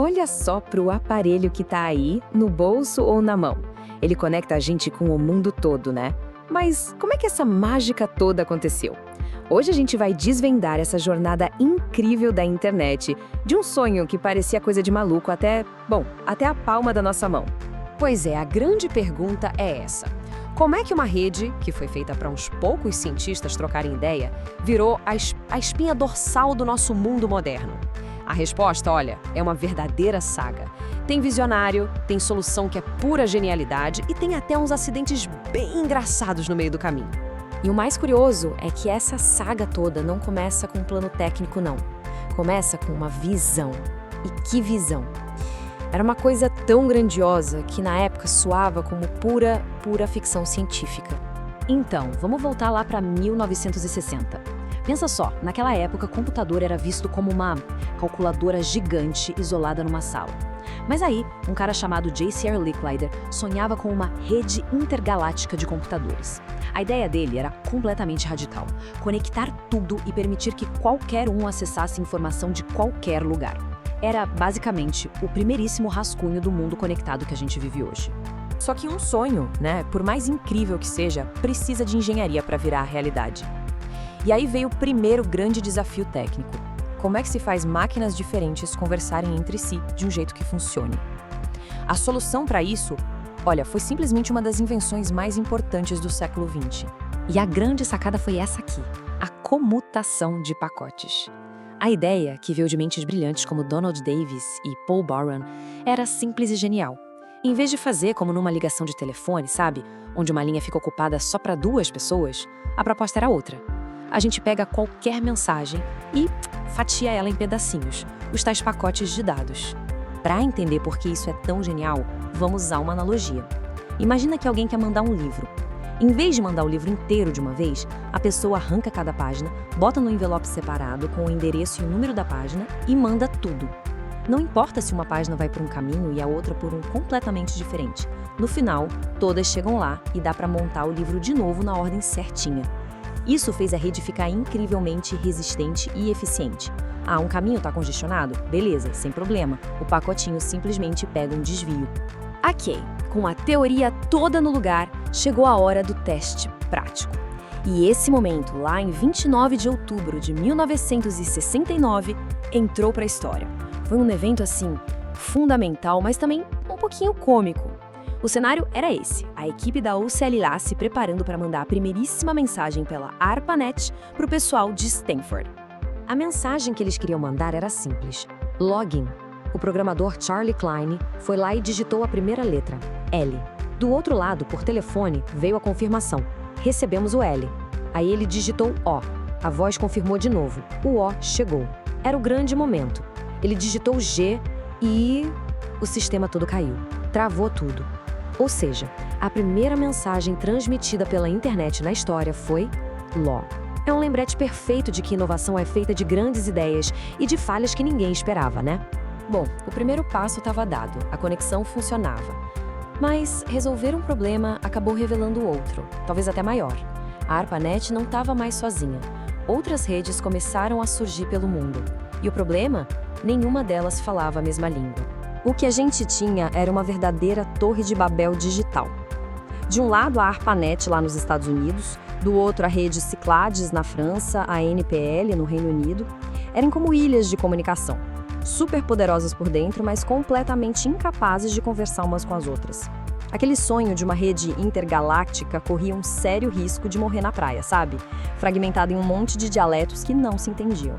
Olha só para o aparelho que está aí, no bolso ou na mão. Ele conecta a gente com o mundo todo, né? Mas como é que essa mágica toda aconteceu? Hoje a gente vai desvendar essa jornada incrível da internet, de um sonho que parecia coisa de maluco até a palma da nossa mão. Pois é, a grande pergunta é essa. Como é que uma rede, que foi feita para uns poucos cientistas trocarem ideia, virou a espinha dorsal do nosso mundo moderno? A resposta, olha, é uma verdadeira saga. Tem visionário, tem solução que é pura genialidade e tem até uns acidentes bem engraçados no meio do caminho. E o mais curioso é que essa saga toda não começa com um plano técnico, não. Começa com uma visão. E que visão! Era uma coisa tão grandiosa que na época soava como pura ficção científica. Então, vamos voltar lá para 1960. Pensa só, naquela época, o computador era visto como uma calculadora gigante isolada numa sala. Mas aí, um cara chamado J.C.R. Licklider sonhava com uma rede intergaláctica de computadores. A ideia dele era completamente radical: conectar tudo e permitir que qualquer um acessasse informação de qualquer lugar. Era, basicamente, o primeiríssimo rascunho do mundo conectado que a gente vive hoje. Só que um sonho, né, por mais incrível que seja, precisa de engenharia para virar a realidade. E aí veio o primeiro grande desafio técnico. Como é que se faz máquinas diferentes conversarem entre si de um jeito que funcione? A solução para isso, olha, foi simplesmente uma das invenções mais importantes do século XX. E a grande sacada foi essa aqui: a comutação de pacotes. A ideia, que veio de mentes brilhantes como Donald Davis e Paul Baran, era simples e genial. Em vez de fazer como numa ligação de telefone, sabe? Onde uma linha fica ocupada só para 2 pessoas, a proposta era outra. A gente pega qualquer mensagem e fatia ela em pedacinhos, os tais pacotes de dados. Para entender por que isso é tão genial, vamos usar uma analogia. Imagina que alguém quer mandar um livro. Em vez de mandar o livro inteiro de uma vez, a pessoa arranca cada página, bota no envelope separado com o endereço e o número da página e manda tudo. Não importa se uma página vai por um caminho e a outra por um completamente diferente. No final, todas chegam lá e dá para montar o livro de novo na ordem certinha. Isso fez a rede ficar incrivelmente resistente e eficiente. Ah, um caminho está congestionado? Beleza, sem problema. O pacotinho simplesmente pega um desvio. Ok, com a teoria toda no lugar, chegou a hora do teste prático. E esse momento, lá em 29 de outubro de 1969, entrou para a história. Foi um evento, assim, fundamental, mas também um pouquinho cômico. O cenário era esse: a equipe da UCLA se preparando para mandar a primeiríssima mensagem pela ARPANET para o pessoal de Stanford. A mensagem que eles queriam mandar era simples: login. O programador Charlie Klein foi lá e digitou a primeira letra, L. Do outro lado, por telefone, veio a confirmação: recebemos o L. Aí ele digitou O. A voz confirmou de novo: o O chegou. Era o grande momento. Ele digitou G e o sistema todo caiu. Travou tudo. Ou seja, a primeira mensagem transmitida pela internet na história foi LO. É um lembrete perfeito de que inovação é feita de grandes ideias e de falhas que ninguém esperava, né? Bom, o primeiro passo estava dado, a conexão funcionava. Mas resolver um problema acabou revelando outro, talvez até maior. A ARPANET não estava mais sozinha. Outras redes começaram a surgir pelo mundo. E o problema? Nenhuma delas falava a mesma língua. O que a gente tinha era uma verdadeira torre de Babel digital. De um lado, a ARPANET lá nos Estados Unidos, do outro, a rede Cyclades na França, a NPL no Reino Unido. Eram como ilhas de comunicação, super poderosas por dentro, mas completamente incapazes de conversar umas com as outras. Aquele sonho de uma rede intergaláctica corria um sério risco de morrer na praia, sabe? Fragmentado em um monte de dialetos que não se entendiam.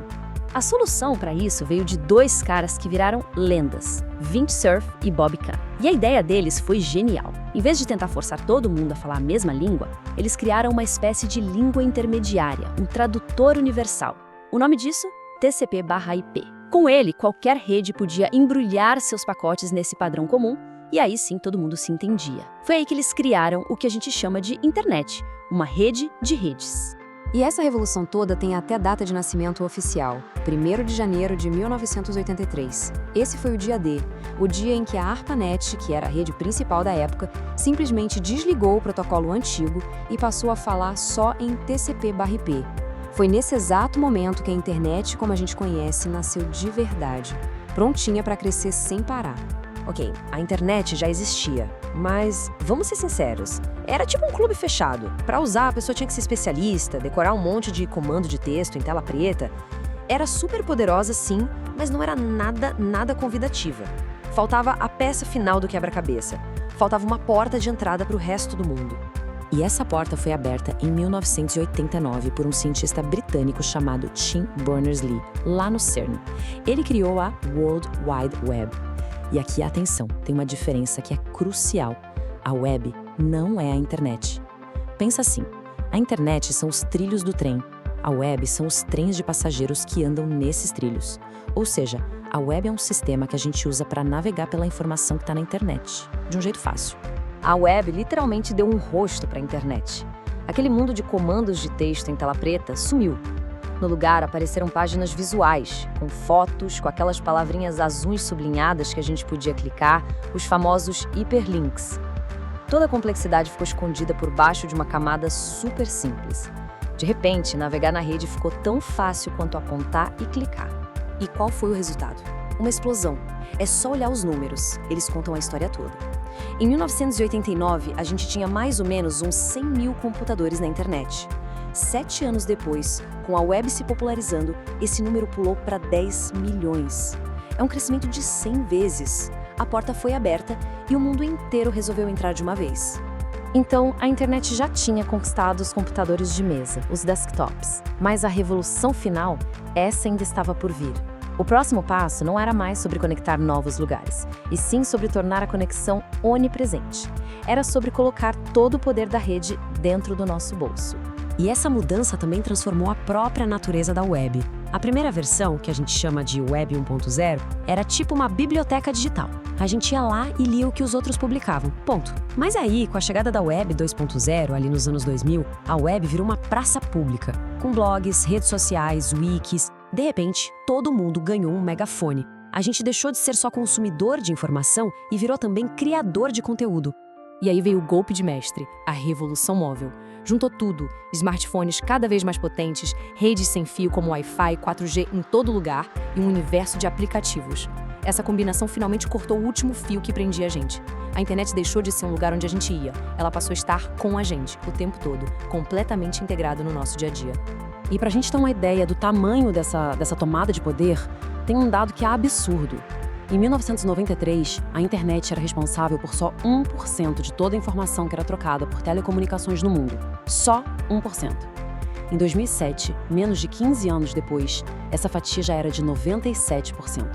A solução para isso veio de 2 caras que viraram lendas, Vint Cerf e Bob Kahn. E a ideia deles foi genial. Em vez de tentar forçar todo mundo a falar a mesma língua, eles criaram uma espécie de língua intermediária, um tradutor universal. O nome disso? TCP/IP. Com ele, qualquer rede podia embrulhar seus pacotes nesse padrão comum, e aí sim todo mundo se entendia. Foi aí que eles criaram o que a gente chama de internet, uma rede de redes. E essa revolução toda tem até data de nascimento oficial, 1º de janeiro de 1983. Esse foi o dia D, o dia em que a ARPANET, que era a rede principal da época, simplesmente desligou o protocolo antigo e passou a falar só em TCP/IP. Foi nesse exato momento que a internet, como a gente conhece, nasceu de verdade. prontinha para crescer sem parar. Ok, a internet já existia, mas vamos ser sinceros, era tipo um clube fechado. Para usar, a pessoa tinha que ser especialista, decorar um monte de comando de texto em tela preta. Era super poderosa, sim, mas não era nada convidativa. Faltava a peça final do quebra-cabeça. Faltava uma porta de entrada para o resto do mundo. E essa porta foi aberta em 1989 por um cientista britânico chamado Tim Berners-Lee, lá no CERN. Ele criou a World Wide Web. E aqui, atenção, tem uma diferença que é crucial. A web não é a internet. Pensa assim, a internet são os trilhos do trem. A web são os trens de passageiros que andam nesses trilhos. Ou seja, a web é um sistema que a gente usa para navegar pela informação que está na internet, de um jeito fácil. A web literalmente deu um rosto para a internet. Aquele mundo de comandos de texto em tela preta sumiu. No lugar apareceram páginas visuais, com fotos, com aquelas palavrinhas azuis sublinhadas que a gente podia clicar, os famosos hiperlinks. Toda a complexidade ficou escondida por baixo de uma camada super simples. De repente, navegar na rede ficou tão fácil quanto apontar e clicar. E qual foi o resultado? Uma explosão. É só olhar os números, eles contam a história toda. Em 1989, a gente tinha mais ou menos uns 100 mil computadores na internet. 7 anos depois, com a web se popularizando, esse número pulou para 10 milhões. É um crescimento de 100 vezes. A porta foi aberta e o mundo inteiro resolveu entrar de uma vez. Então, a internet já tinha conquistado os computadores de mesa, os desktops. Mas a revolução final, essa ainda estava por vir. O próximo passo não era mais sobre conectar novos lugares, e sim sobre tornar a conexão onipresente. Era sobre colocar todo o poder da rede dentro do nosso bolso. E essa mudança também transformou a própria natureza da web. A primeira versão, que a gente chama de Web 1.0, era tipo uma biblioteca digital. A gente ia lá e lia o que os outros publicavam, ponto. Mas aí, com a chegada da Web 2.0, ali nos anos 2000, a web virou uma praça pública, com blogs, redes sociais, wikis. De repente, todo mundo ganhou um megafone. A gente deixou de ser só consumidor de informação e virou também criador de conteúdo. E aí veio o golpe de mestre, a revolução móvel. Juntou tudo, smartphones cada vez mais potentes, redes sem fio como Wi-Fi, 4G em todo lugar e um universo de aplicativos. Essa combinação finalmente cortou o último fio que prendia a gente. A internet deixou de ser um lugar onde a gente ia, ela passou a estar com a gente, o tempo todo, completamente integrado no nosso dia a dia. E pra gente ter uma ideia do tamanho dessa tomada de poder, tem um dado que é absurdo. Em 1993, a internet era responsável por só 1% de toda a informação que era trocada por telecomunicações no mundo. Só 1%. Em 2007, menos de 15 anos depois, essa fatia já era de 97%.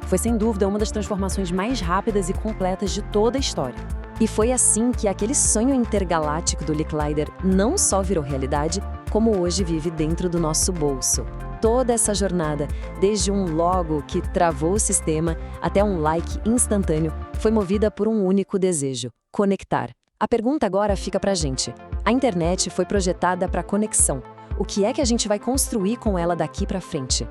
Foi sem dúvida uma das transformações mais rápidas e completas de toda a história. E foi assim que aquele sonho intergaláctico do Licklider não só virou realidade, como hoje vive dentro do nosso bolso. Toda essa jornada, desde um logo que travou o sistema até um like instantâneo, foi movida por um único desejo: conectar. A pergunta agora fica pra gente. A internet foi projetada para conexão. O que é que a gente vai construir com ela daqui pra frente?